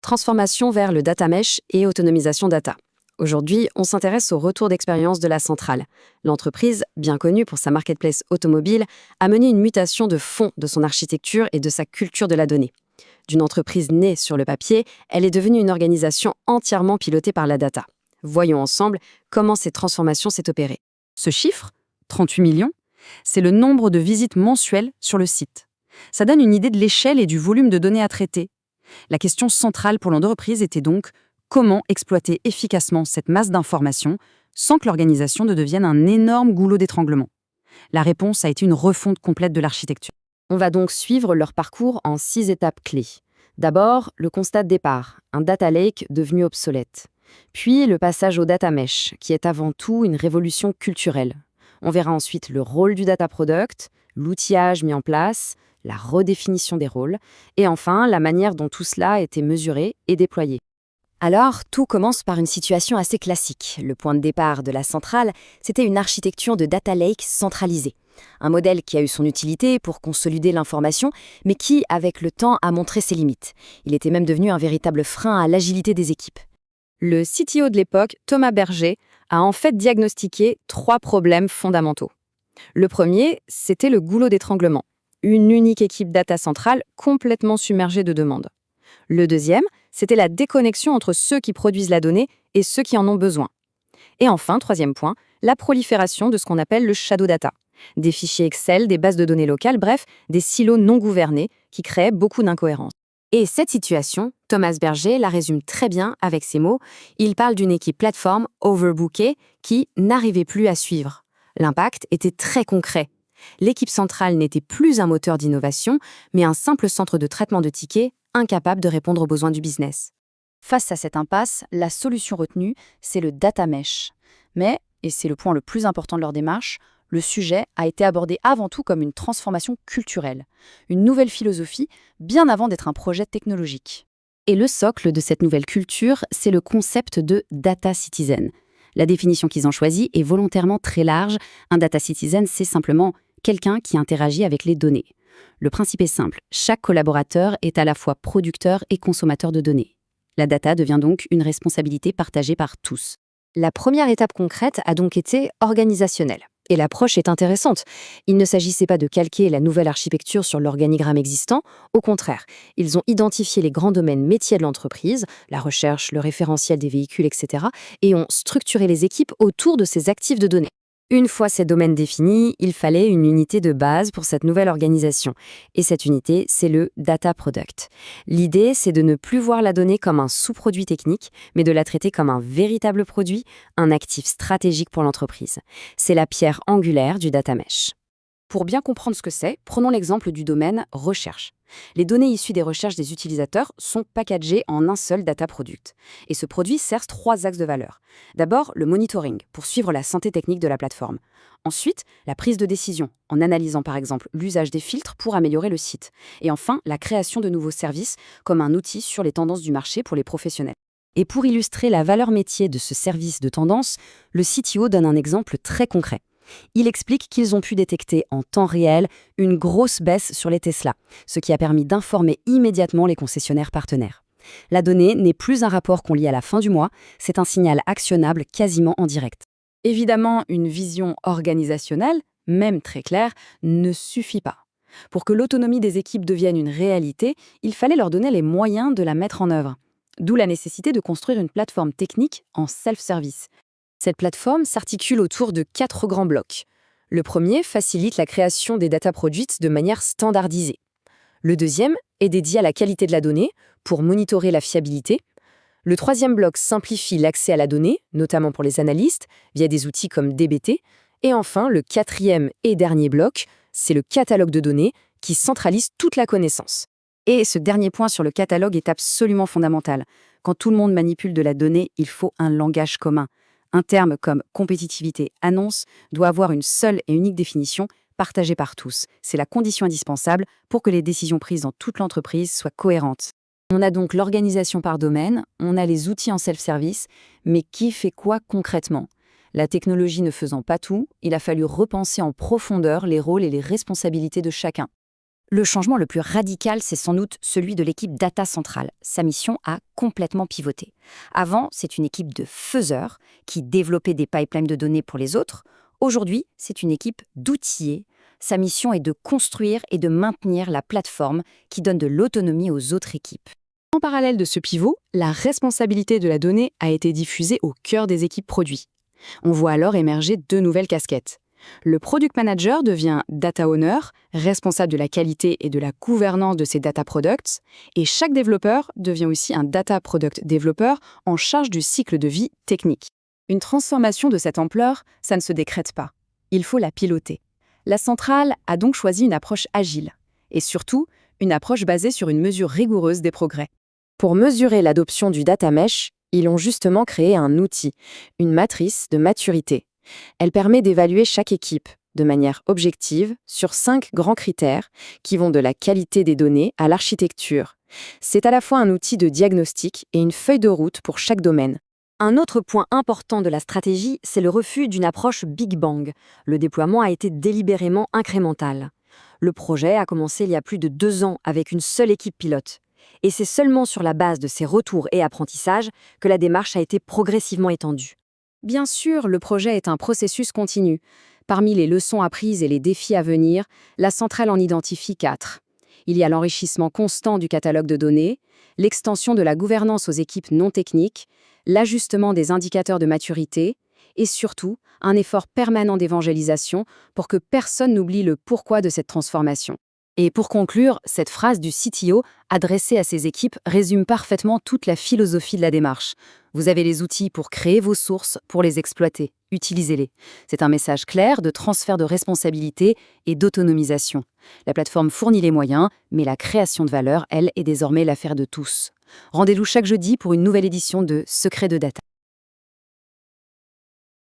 Transformation vers le data mesh et autonomisation data. Aujourd'hui, on s'intéresse au retour d'expérience de la centrale. L'entreprise, bien connue pour sa marketplace automobile, a mené une mutation de fond de son architecture et de sa culture de la donnée. D'une entreprise née sur le papier, elle est devenue une organisation entièrement pilotée par la data. Voyons ensemble comment cette transformation s'est opérée. Ce chiffre, 38 millions, c'est le nombre de visites mensuelles sur le site. Ça donne une idée de l'échelle et du volume de données à traiter. La question centrale pour l'entreprise était donc comment exploiter efficacement cette masse d'informations sans que l'organisation ne devienne un énorme goulot d'étranglement. La réponse a été une refonte complète de l'architecture. On va donc suivre leur parcours en 6 étapes clés. D'abord, le constat de départ, un data lake devenu obsolète. Puis le passage au data mesh, qui est avant tout une révolution culturelle. On verra ensuite le rôle du data product, l'outillage mis en place, la redéfinition des rôles, et enfin la manière dont tout cela a été mesuré et déployé. Alors, tout commence par une situation assez classique. Le point de départ de la centrale, c'était une architecture de data lake centralisée. Un modèle qui a eu son utilité pour consolider l'information, mais qui, avec le temps, a montré ses limites. Il était même devenu un véritable frein à l'agilité des équipes. Le CTO de l'époque, Thomas Berger, a en fait diagnostiqué 3 problèmes fondamentaux. Le premier, c'était le goulot d'étranglement. Une unique équipe data centrale complètement submergée de demandes. Le deuxième, c'était la déconnexion entre ceux qui produisent la donnée et ceux qui en ont besoin. Et enfin, troisième point, la prolifération de ce qu'on appelle le shadow data. Des fichiers Excel, des bases de données locales, bref, des silos non gouvernés qui créaient beaucoup d'incohérences. Et cette situation, Thomas Berger la résume très bien avec ces mots. Il parle d'une équipe plateforme overbookée qui n'arrivait plus à suivre. L'impact était très concret. L'équipe centrale n'était plus un moteur d'innovation, mais un simple centre de traitement de tickets incapable de répondre aux besoins du business. Face à cette impasse, la solution retenue, c'est le data mesh. Mais, et c'est le point le plus important de leur démarche, le sujet a été abordé avant tout comme une transformation culturelle, une nouvelle philosophie, bien avant d'être un projet technologique. Et le socle de cette nouvelle culture, c'est le concept de data citizen. La définition qu'ils ont choisie est volontairement très large. Un data citizen, c'est simplement quelqu'un qui interagit avec les données. Le principe est simple, chaque collaborateur est à la fois producteur et consommateur de données. La data devient donc une responsabilité partagée par tous. La première étape concrète a donc été organisationnelle. Et l'approche est intéressante. Il ne s'agissait pas de calquer la nouvelle architecture sur l'organigramme existant, au contraire, ils ont identifié les grands domaines métiers de l'entreprise, la recherche, le référentiel des véhicules, etc., et ont structuré les équipes autour de ces actifs de données. Une fois ces domaines définis, il fallait une unité de base pour cette nouvelle organisation. Et cette unité, c'est le data product. L'idée, c'est de ne plus voir la donnée comme un sous-produit technique, mais de la traiter comme un véritable produit, un actif stratégique pour l'entreprise. C'est la pierre angulaire du data mesh. Pour bien comprendre ce que c'est, prenons l'exemple du domaine recherche. Les données issues des recherches des utilisateurs sont packagées en un seul data product. Et ce produit sert 3 axes de valeur. D'abord, le monitoring, pour suivre la santé technique de la plateforme. Ensuite, la prise de décision, en analysant par exemple l'usage des filtres pour améliorer le site. Et enfin, la création de nouveaux services, comme un outil sur les tendances du marché pour les professionnels. Et pour illustrer la valeur métier de ce service de tendance, le CTO donne un exemple très concret. Il explique qu'ils ont pu détecter en temps réel une grosse baisse sur les Tesla, ce qui a permis d'informer immédiatement les concessionnaires partenaires. La donnée n'est plus un rapport qu'on lit à la fin du mois, c'est un signal actionnable quasiment en direct. Évidemment, une vision organisationnelle, même très claire, ne suffit pas. Pour que l'autonomie des équipes devienne une réalité, il fallait leur donner les moyens de la mettre en œuvre. D'où la nécessité de construire une plateforme technique en self-service. Cette plateforme s'articule autour de 4 grands blocs. Le premier facilite la création des data produits de manière standardisée. Le deuxième est dédié à la qualité de la donnée pour monitorer la fiabilité. Le troisième bloc simplifie l'accès à la donnée, notamment pour les analystes, via des outils comme dbt. Et enfin, le quatrième et dernier bloc, c'est le catalogue de données qui centralise toute la connaissance. Et ce dernier point sur le catalogue est absolument fondamental. Quand tout le monde manipule de la donnée, il faut un langage commun. Un terme comme compétitivité, annonce, doit avoir une seule et unique définition partagée par tous. C'est la condition indispensable pour que les décisions prises dans toute l'entreprise soient cohérentes. On a donc l'organisation par domaine, on a les outils en self-service, mais qui fait quoi concrètement ? La technologie ne faisant pas tout, il a fallu repenser en profondeur les rôles et les responsabilités de chacun. Le changement le plus radical, c'est sans doute celui de l'équipe Data Central. Sa mission a complètement pivoté. Avant, c'est une équipe de faiseurs qui développait des pipelines de données pour les autres. Aujourd'hui, c'est une équipe d'outillés. Sa mission est de construire et de maintenir la plateforme qui donne de l'autonomie aux autres équipes. En parallèle de ce pivot, la responsabilité de la donnée a été diffusée au cœur des équipes produits. On voit alors émerger deux nouvelles casquettes. Le Product Manager devient Data Owner, responsable de la qualité et de la gouvernance de ses data products, et chaque développeur devient aussi un Data Product Developer en charge du cycle de vie technique. Une transformation de cette ampleur, ça ne se décrète pas. Il faut la piloter. La centrale a donc choisi une approche agile, et surtout, une approche basée sur une mesure rigoureuse des progrès. Pour mesurer l'adoption du data mesh, ils ont justement créé un outil, une matrice de maturité. Elle permet d'évaluer chaque équipe de manière objective sur 5 grands critères qui vont de la qualité des données à l'architecture. C'est à la fois un outil de diagnostic et une feuille de route pour chaque domaine. Un autre point important de la stratégie, c'est le refus d'une approche Big Bang. Le déploiement a été délibérément incrémental. Le projet a commencé il y a plus de 2 ans avec une seule équipe pilote. Et c'est seulement sur la base de ces retours et apprentissages que la démarche a été progressivement étendue. Bien sûr, le projet est un processus continu. Parmi les leçons apprises et les défis à venir, la centrale en identifie 4. Il y a l'enrichissement constant du catalogue de données, l'extension de la gouvernance aux équipes non techniques, l'ajustement des indicateurs de maturité et surtout un effort permanent d'évangélisation pour que personne n'oublie le pourquoi de cette transformation. Et pour conclure, cette phrase du CTO adressée à ses équipes résume parfaitement toute la philosophie de la démarche. Vous avez les outils pour créer vos sources, pour les exploiter. Utilisez-les. C'est un message clair de transfert de responsabilité et d'autonomisation. La plateforme fournit les moyens, mais la création de valeur, elle, est désormais l'affaire de tous. Rendez-vous chaque jeudi pour une nouvelle édition de Secrets de Data.